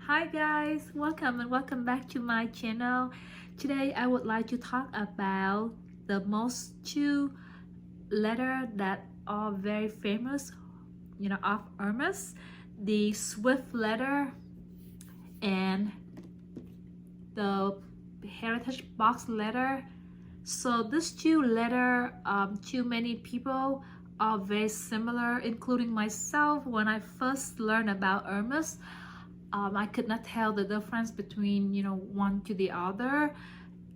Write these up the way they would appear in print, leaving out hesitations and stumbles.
Hi guys, welcome and welcome back to my channel. Today I would like to talk about the most two letters that are very famous, of Hermes, the Swift letter and the Heritage Box letter. So these two letters, to many people are very similar, including myself. When I first learned about Hermes, I could not tell the difference between one to the other,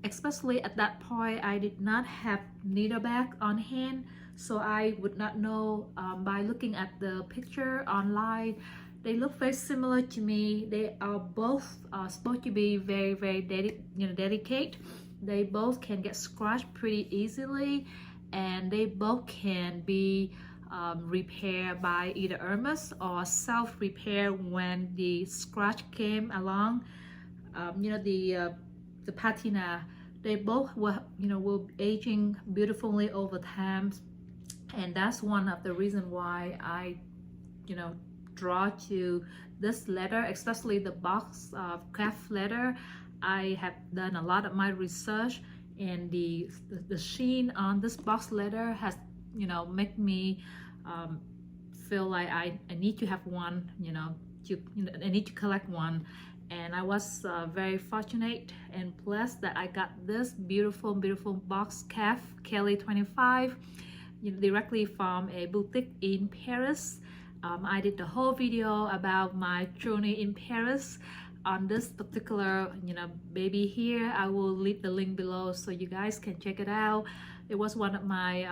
especially at that point I did not have needleback on hand, so I would not know. By looking at the picture online, they look very similar to me. They are both supposed to be very delicate. They both can get scratched pretty easily, and they both can be repaired by either Hermes or self-repair when the scratch came along. The patina, they both will aging beautifully over time, and that's one of the reasons why I draw to this letter, especially the box craft letter. I have done a lot of my research, and the sheen on this box letter has make me feel like I need to have one, I need to collect one. And I was very fortunate and blessed that I got this beautiful box calf Kelly 25 directly from a boutique in Paris. I did the whole video about my journey in Paris on this particular baby here. I will leave the link below so you guys can check it out. It was one of my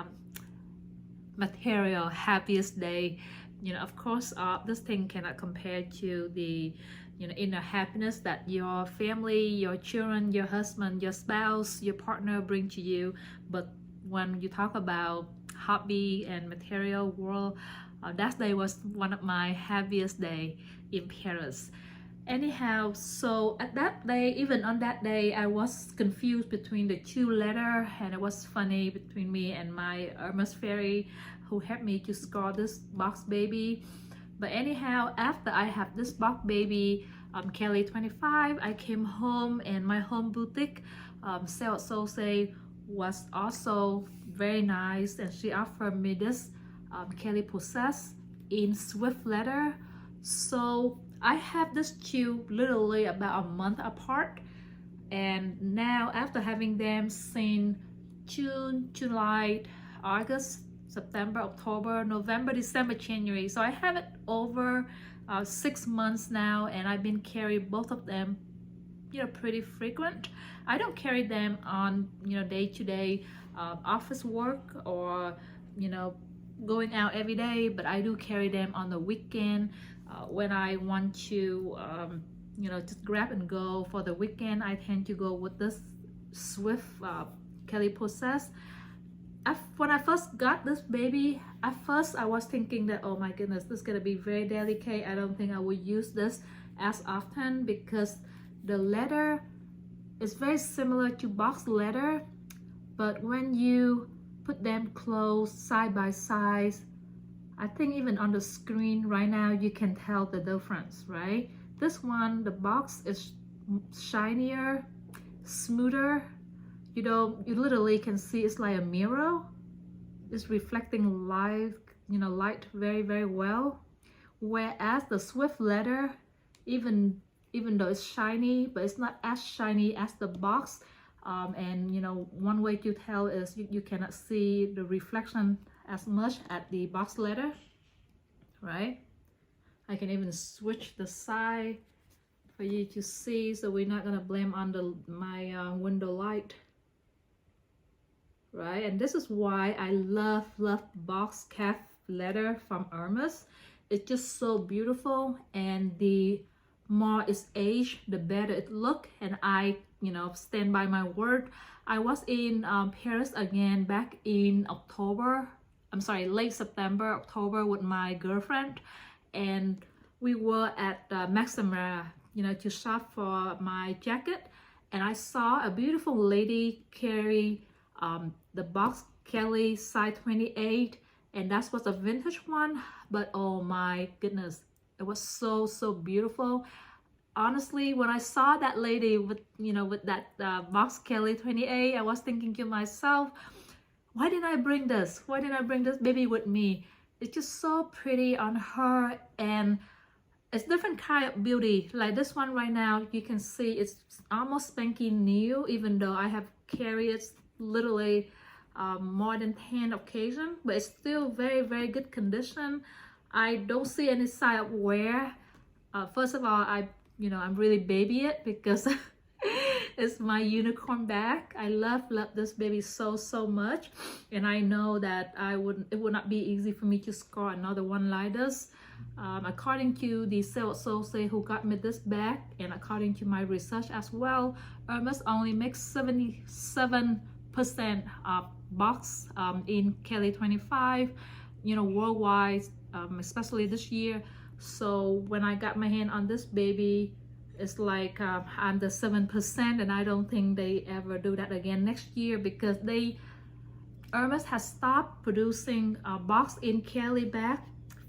material happiest day. Of course, this thing cannot compare to the inner happiness that your family, your children, your husband, your spouse, your partner bring to you. But when you talk about hobby and material world, that day was one of my happiest day in Paris. Anyhow, so at that day, even on that day, I was confused between the two letters, and it was funny between me and my Hermes fairy who helped me to score this box baby. But anyhow, after I have this box baby, Kelly 25, I came home, and my home boutique, sales Soulsay, was also very nice, and she offered me this Kelly Pochette in Swift letter. So I have this two literally about a month apart, and now after having them since June, July, August, September, October, November, December, January, so I have it over 6 months now, and I've been carrying both of them pretty frequent. I don't carry them on day-to-day office work or going out every day, but I do carry them on the weekend when I want to just grab and go for the weekend. I tend to go with this Swift Kelly Pochette. When I first got this baby, at first I was thinking that, oh my goodness, this is gonna be very delicate. I don't think I will use this as often because the letter is very similar to box letter, but when you put them close side by side, I think even on the screen right now you can tell the difference, right? This one, the box is shinier, smoother. You literally can see it's like a mirror. It's reflecting light, light very well. Whereas the Swift letter, even though it's shiny, but it's not as shiny as the box. And one way to tell is you cannot see the reflection as much at the box letter, right? I can even switch the side for you to see, so we're not gonna blame on my window light, right? And this is why I love box calf leather from Hermes. It's just so beautiful, and the more it's aged, the better it look. And I stand by my word. I was in Paris again back in October, I'm sorry, late September, October, with my girlfriend, and we were at Maximera to shop for my jacket, and I saw a beautiful lady carry the box Kelly size 28, and that was a vintage one. But oh my goodness, it It was so beautiful. Honestly, when I saw that lady with, with that box Kelly 28, I was thinking to myself, why didn't I bring this? Why didn't I bring this baby with me? It's just so pretty on her, and it's different kind of beauty. Like this one right now, you can see it's almost spanking new, even though I have carried it literally more than 10 occasions, but it's still very good condition. I don't see any sign of wear. First of all, I'm really baby it because it's my unicorn bag. I love this baby so much, and I know that it would not be easy for me to score another one like this. According to the sales associate who got me this bag, and according to my research as well, Hermes only makes 77% of box in Kelly 25, worldwide, especially this year. So when I got my hand on this baby, it's like under 7%, and I don't think they ever do that again next year, because Hermes has stopped producing a box in Kelly bag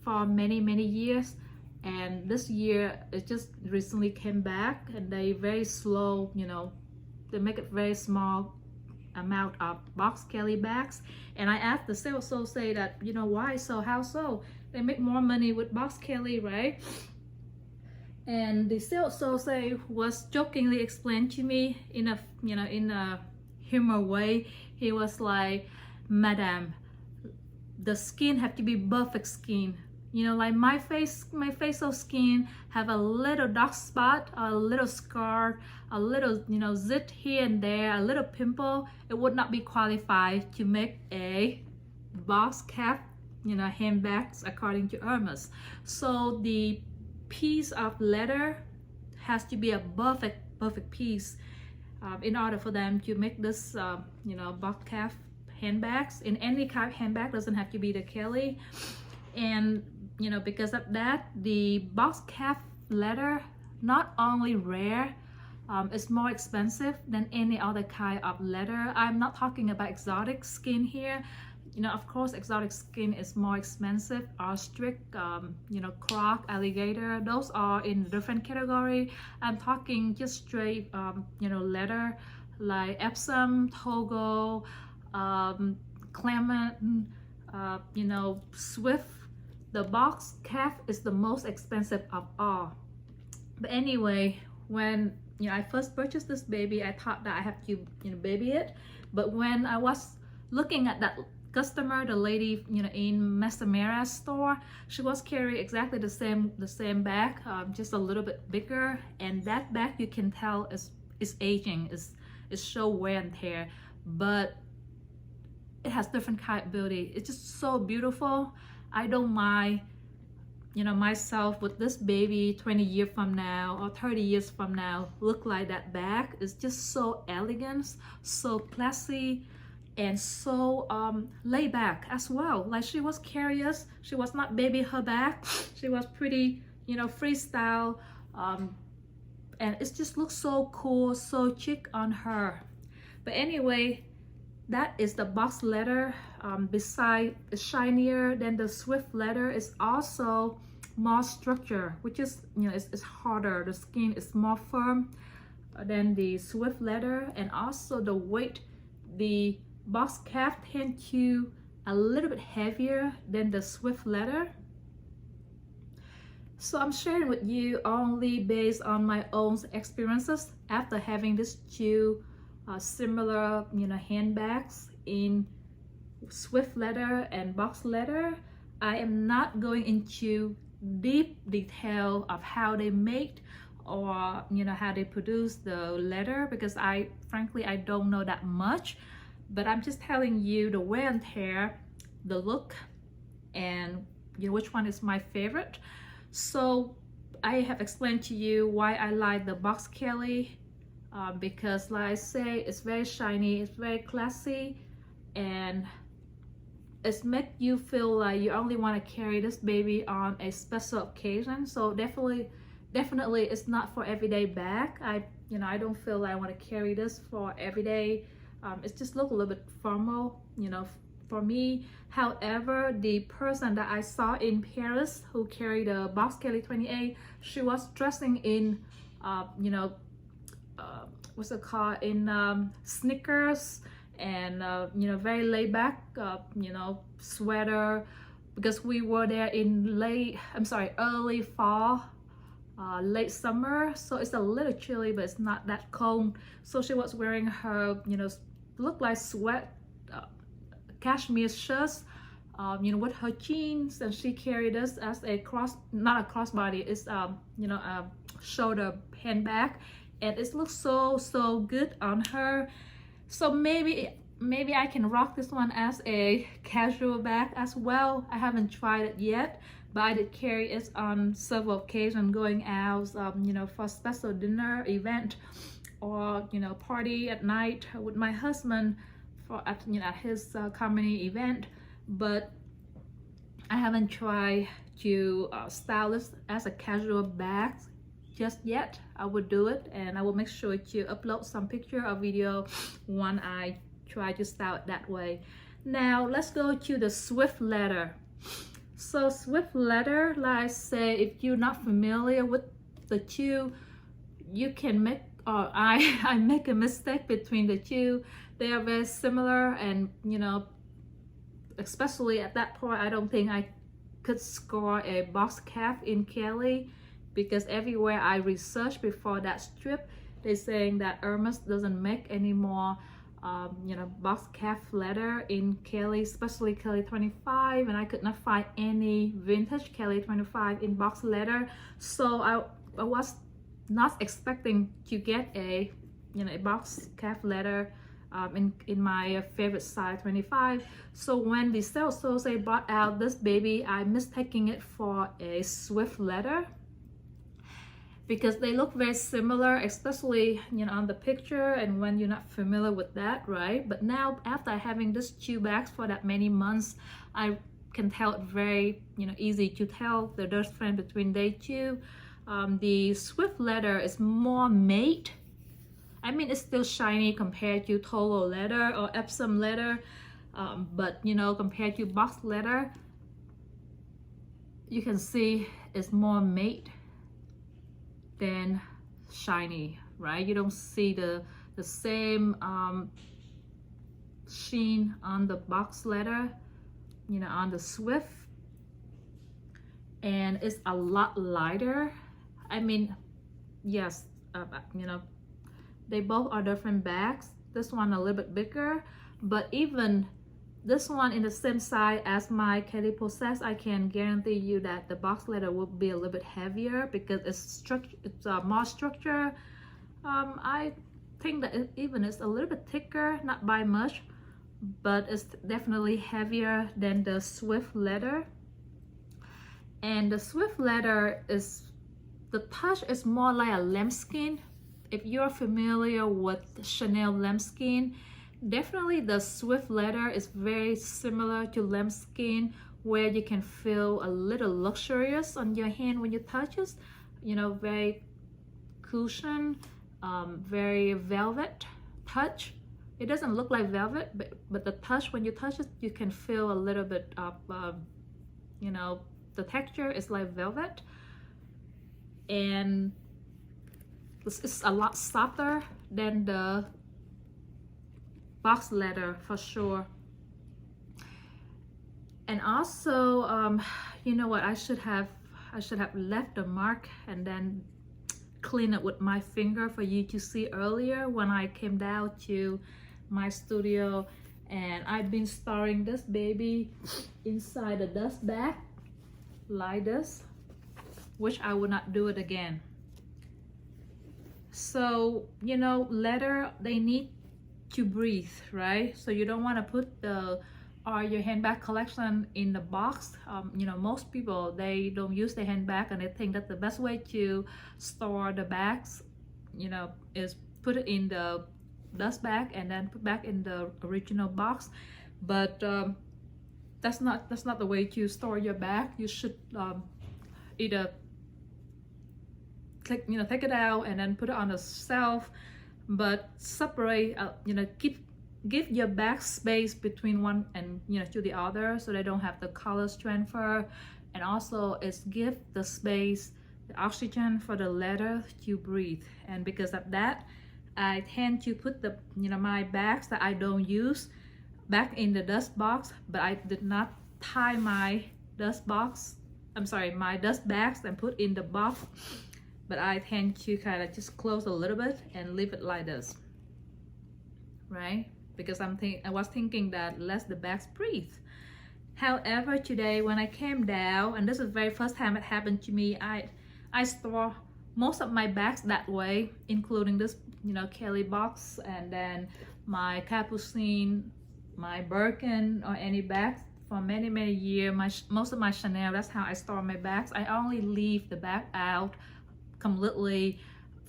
for many years, and this year it just recently came back, and they very slow, they make it very small amount of box Kelly bags. And I asked the sales associate that, why so, how so? They make more money with box Kelly, right? And the sales associate was jokingly explained to me in a humor way. He was like, "Madam, the skin have to be perfect skin. Like my facial skin have a little dark spot, a little scar, a little, zit here and there, a little pimple. It would not be qualified to make a box cap, handbags according to Hermes. So the piece of leather has to be a perfect piece in order for them to make this box cap handbags. In any kind of handbag, doesn't have to be the Kelly. And because of that, the box cap leather not only rare, it's more expensive than any other kind of leather. I'm not talking about exotic skin here. Of course, exotic skin is more expensive. Ostrich, croc, alligator, those are in different category. I'm talking just straight, leather like Epsom, Togo, Clement, Swift. The box calf is the most expensive of all. But anyway, when I first purchased this baby, I thought that I have to baby it. But when I was looking at that customer, the lady in Masamera's store, she was carrying exactly the same bag, just a little bit bigger, and that bag you can tell is aging, is show wear and tear, but it has different kind of beauty. It's just so beautiful. I don't mind myself with this baby 20 years from now or 30 years from now look like that bag. It's just so elegant, so classy, and so laid back as well. Like she was curious, she was not baby her bag, she was pretty freestyle, and it just looks so cool, so chic on her. But anyway, that is the box leather. Beside it's shinier than the Swift leather, is also more structure, which is it's harder. The skin is more firm than the Swift leather, and also the weight, the box calf tend to a little bit heavier than the Swift leather. So I'm sharing with you only based on my own experiences after having these two similar handbags in Swift leather and box leather. I am not going into deep detail of how they make or how they produce the leather, because frankly I don't know that much, but I'm just telling you the wear and tear, the look, and which one is my favorite. So I have explained to you why I like the box Kelly, because like I say, it's very shiny, it's very classy, and it's make you feel like you only want to carry this baby on a special occasion. So definitely it's not for everyday bag. I don't feel like I want to carry this for everyday. It just look a little bit formal, for me. However, the person that I saw in Paris who carried a box Kelly 28, she was dressing in you know, what's it called, in sneakers and you know, very laid back you know, sweater, because we were there in early fall, late summer, so it's a little chilly but it's not that cold. So she was wearing her, you know, look like sweat cashmere shirts, you know, with her jeans, and she carried this as a not a crossbody, it's you know, a shoulder handbag, and it looks so good on her. So maybe I can rock this one as a casual bag as well. I haven't tried it yet, but I did carry it on several occasions, going out you know, for special dinner event, or you know, party at night with my husband for you know, at his company event. But I haven't tried to style this as a casual bag just yet. I would do it, and I will make sure to upload some picture or video when I try to style it that way. Now let's go to the Swift letter. So Swift letter, like I say, if you're not familiar with the two, you can make, or I make a mistake between the two. They are very similar, and you know, especially at that point, I don't think I could score a box calf in Kelly, because everywhere I researched before that strip, they're saying that Hermes doesn't make any more you know, box calf leather in Kelly, especially Kelly 25, and I could not find any vintage Kelly 25 in box leather. So I was not expecting to get a, you know, a box calf leather in my favorite size 25. So when the sales associate brought out this baby, I mistaking it for a Swift leather, because they look very similar, especially, you know, on the picture, and when you're not familiar with that, right? But now, after having these two bags for that many months, I can tell it very, you know, easy to tell the difference between they two. The Swift leather is more matte. I mean, it's still shiny compared to Togo leather or Epsom leather, but you know, compared to box leather, you can see it's more matte than shiny, right? You don't see the same sheen on the box leather, you know, on the Swift, and it's a lot lighter. I mean, yes, you know, they both are different bags. This one a little bit bigger, but even this one in the same size as my Kelly Pochette, I can guarantee you that the box leather will be a little bit heavier, because it's more structure. I think that it even is a little bit thicker, not by much, but it's definitely heavier than the Swift leather. And the Swift leather is, the touch is more like a lambskin. If you're familiar with Chanel lambskin, definitely the Swift leather is very similar to lambskin, where you can feel a little luxurious on your hand when you touch it. You know, very cushion, very velvet touch. It doesn't look like velvet, but the touch, when you touch it, you can feel a little bit of, you know, the texture is like velvet, and it's a lot softer than the box leather for sure. And also, you know what, I should have left the mark and then clean it with my finger for you to see earlier when I came down to my studio. And I've been storing this baby inside a dust bag like this, which I will not do it again. So, you know, leather, they need to breathe, right? So you don't want to put the your handbag collection in the box. You know, most people, they don't use the handbag, and they think that the best way to store the bags, you know, is put it in the dust bag and then put back in the original box. But that's not the way to store your bag. You should either take it out and then put it on the shelf, but separate, you know, keep give your bags space between one and to the other, so they don't have the colors transfer. And also it's give the space, the oxygen for the leather to breathe. And because of that, I tend to put the my bags that I don't use back in the dust box, but I did not tie my dust box, I'm sorry, my dust bags and put in the box, but I tend to kind of just close a little bit and leave it like this, right? Because I was thinking that let the bags breathe. However, today when I came down, and this is the very first time it happened to me, I store most of my bags that way, including this Kelly box, and then my Capucine, my Birkin, or any bags for many years. Most of my Chanel, that's how I store my bags. I only leave the bag out completely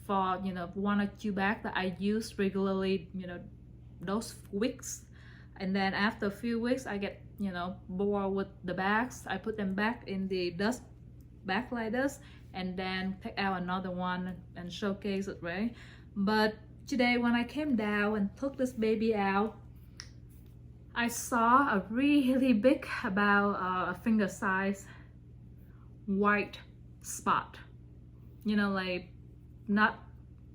for 1 or 2 bags that I use regularly, those weeks. And then after a few weeks I get bored with the bags. I put them back in the dust bag like this, and then take out another one and showcase it, right? But today when I came down and took this baby out, I saw a really big, about a finger size, white spot, like not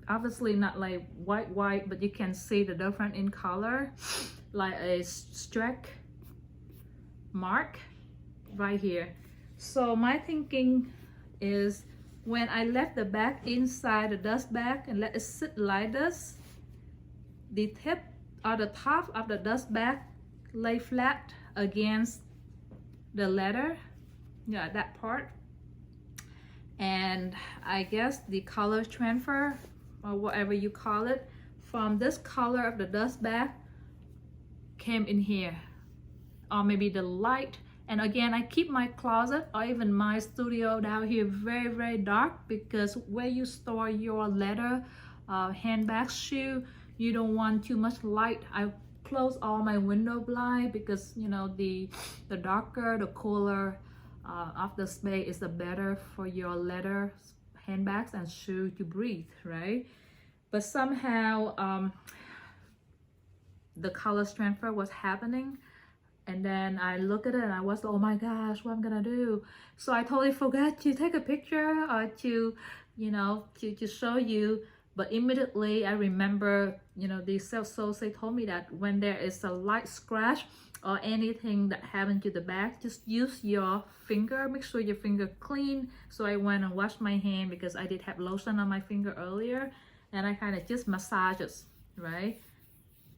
obviously not like white, but you can see the difference in color, like a streak mark right here. So my thinking is, when I left the bag inside the dust bag and let it sit like this, the tip or the top of the dust bag lay flat against the leather, that part, and I guess the color transfer, or whatever you call it, from this color of the dust bag came in here, or maybe the light. And again, I keep my closet or even my studio down here very dark, because where you store your leather handbags, shoe, you don't want too much light. I close all my window blind, because the darker, the cooler of the space is the better for your leather handbags and shoe to breathe, right? But somehow the color transfer was happening, and then I look at it and I was, oh my gosh, what I'm gonna do? So I totally forgot to take a picture or to to show you. But immediately I remember, the sales associate told me that when there is a light scratch or anything that happened to the bag, just use your finger, make sure your finger clean. So I went and washed my hand, because I did have lotion on my finger earlier, and I kind of just massage it, right?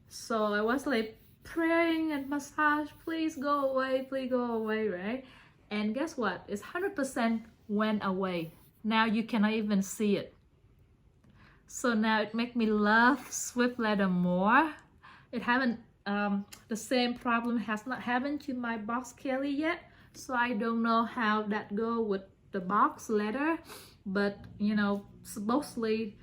So I was like praying and massage, please go away, right? And guess what? It's 100% went away. Now you cannot even see it. So now it makes me love Swift leather more. It haven't, the same problem has not happened to my box Kelly yet. So I don't know how that go with the box leather. But supposedly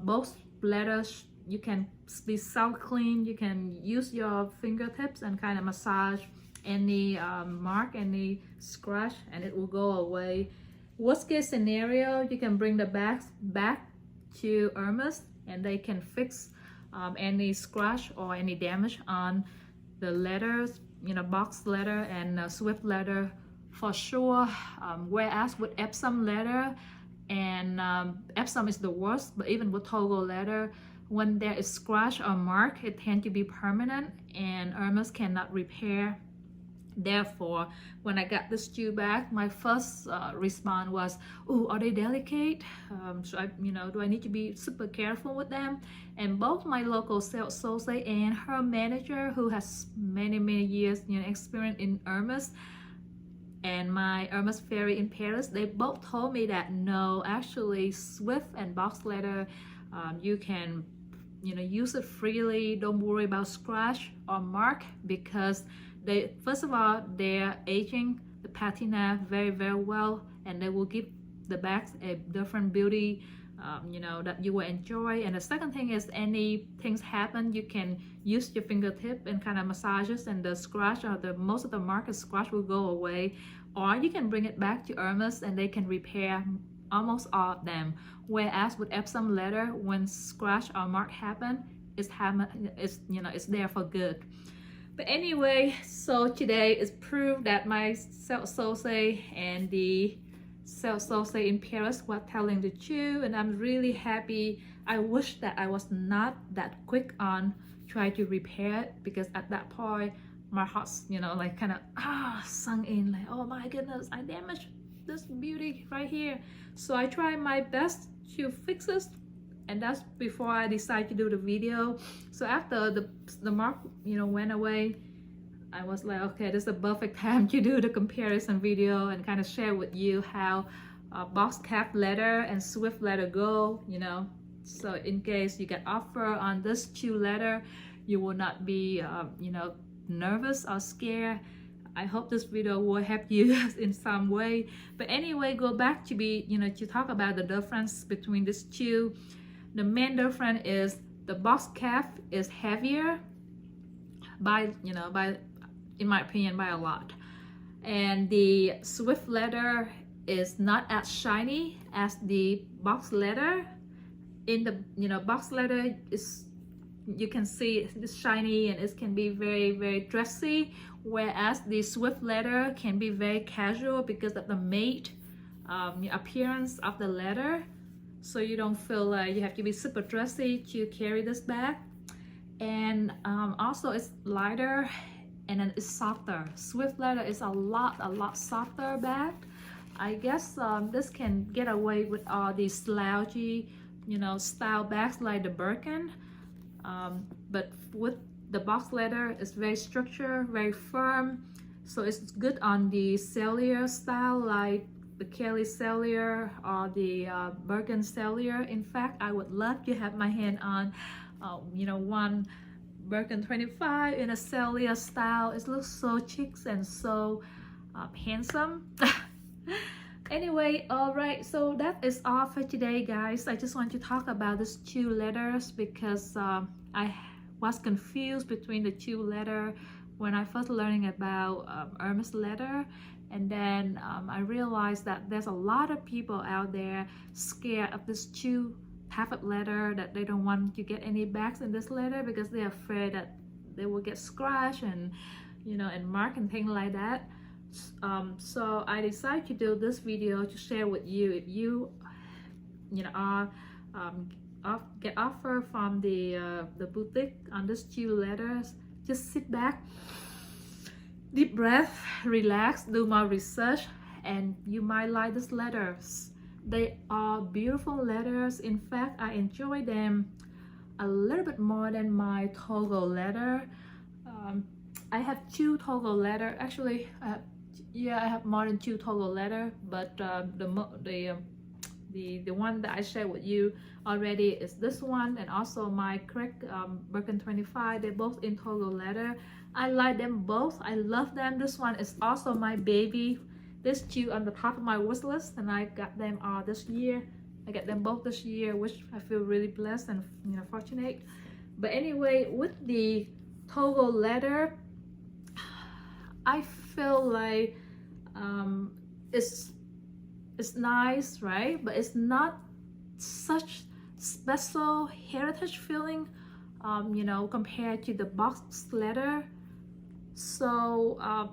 both leathers, you can be self clean. You can use your fingertips and kind of massage any mark, any scratch, and it will go away. Worst case scenario, you can bring the bags back to Hermes, and they can fix any scratch or any damage on the leathers, box leather and Swift leather for sure. Whereas with Epsom leather, and Epsom is the worst, but even with Togo leather, when there is scratch or mark, it tends to be permanent, and Hermes cannot repair. Therefore, when I got this shoe back, my first response was, oh, are they delicate? So do I need to be super careful with them? And both my local sales associate and her manager, who has many years experience in Hermes, and my Hermes Fairy in Paris, they both told me that no, actually Swift and box leather, you can use it freely. Don't worry about scratch or mark, because they, first of all, they're aging the patina very well, and they will give the bags a different beauty that you will enjoy. And the second thing is, any things happen, you can use your fingertip and kind of massages, and the scratch or the most of the mark and scratch will go away. Or you can bring it back to Hermes and they can repair almost all of them. Whereas with Epsom leather, when scratch or mark happen, it's there for good. But anyway, so today is proof that my Sauce and the Sauce in Paris were telling the truth, and I'm really happy. I wish that I was not that quick on trying to repair it, because at that point my heart's like kind of sunk in, like, oh my goodness, I damaged this beauty right here. So I try my best to fix this, and that's before I decide to do the video. So after the mark went away, I was like, okay, this is the perfect time to do the comparison video and kind of share with you how box cap leather and Swift leather go, so in case you get offer on this two leather, you will not be nervous or scared. I hope this video will help you in some way. But anyway, go back to to talk about the difference between these two. The main difference is the box cap is heavier by in my opinion, by a lot, and the Swift leather is not as shiny as the box leather. In the box leather is, you can see it's shiny and it can be very, very dressy, whereas the Swift leather can be very casual because of the matte appearance of the leather. So you don't feel like you have to be super dressy to carry this bag. And also it's lighter, and then it's softer. Swift leather is a lot softer bag. I guess this can get away with all these slouchy style bags like the Birkin, but with the box leather, it's very structured, very firm, so it's good on the cellular style like the Kelly cellular or the Birkin cellular. In fact, I would love to have my hand on one Birkin 25 in a cellular style. It looks so chic and so handsome. Anyway, all right, so that is all for today, guys. I just want to talk about these two leathers because I was confused between the two leather when I first learning about Hermes leather, and then I realized that there's a lot of people out there scared of this two type of leather, that they don't want to get any bags in this leather because they're afraid that they will get scratched and and mark and things like that. So I decided to do this video to share with you, if you are get offer from the boutique on these two leathers, just sit back, deep breath, relax, do more research, and you might like these leathers. They are beautiful leathers. In fact, I enjoy them a little bit more than my Togo leather. I have two Togo leather. Actually, I have more than two Togo leather, but the one that I shared with you already is this one, and also my correct Birkin 25. They're both in Togo leather. I like them both. I love them. This one is also my baby. These two on the top of my wish list, and I got them this year. I got them both this year, which I feel really blessed and fortunate. But anyway, with the Togo leather, I feel like it's nice, right? But it's not such special heritage feeling, compared to the box leather. So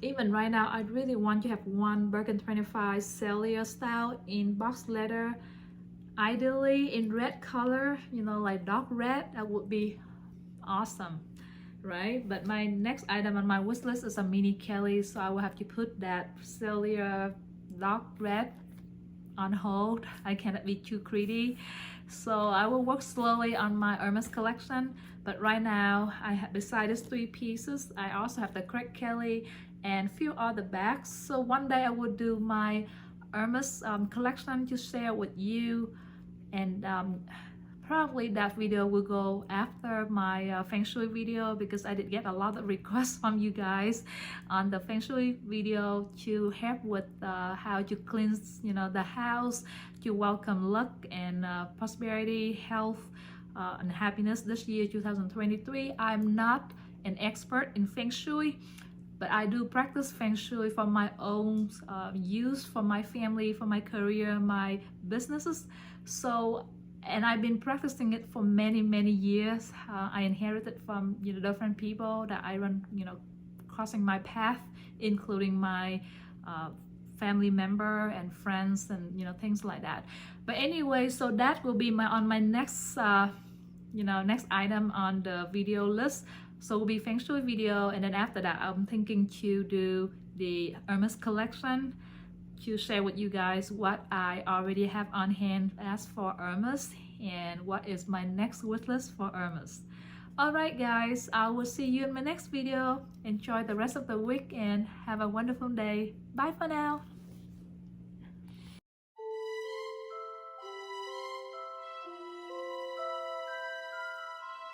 even right now, I really want to have one Birkin 25 cellular style in box leather, ideally in red color, like dark red. That would be awesome, right? But my next item on my wish list is a mini Kelly, so I will have to put that cellular dark red on hold. I cannot be too greedy, so I will work slowly on my Hermes collection. But right now, I have, besides these three pieces, I also have the correct Kelly and few other bags. So one day I will do my Hermes collection to share with you, and probably that video will go after my Feng Shui video, because I did get a lot of requests from you guys on the Feng Shui video to help with how to cleanse the house to welcome luck and prosperity, health, and happiness this year 2023. I'm not an expert in Feng Shui, but I do practice Feng Shui for my own use, for my family, for my career, my businesses. So and I've been practicing it for many years. I inherited from different people that I run crossing my path, including my family member and friends and things like that. But anyway, so that will be my next next item on the video list. So it will be feng shui video, and then after that I'm thinking to do the Hermes collection, to share with you guys what I already have on hand as for Hermes and what is my next wish list for Hermes. Alright guys, I will see you in my next video. Enjoy the rest of the week and have a wonderful day. Bye for now.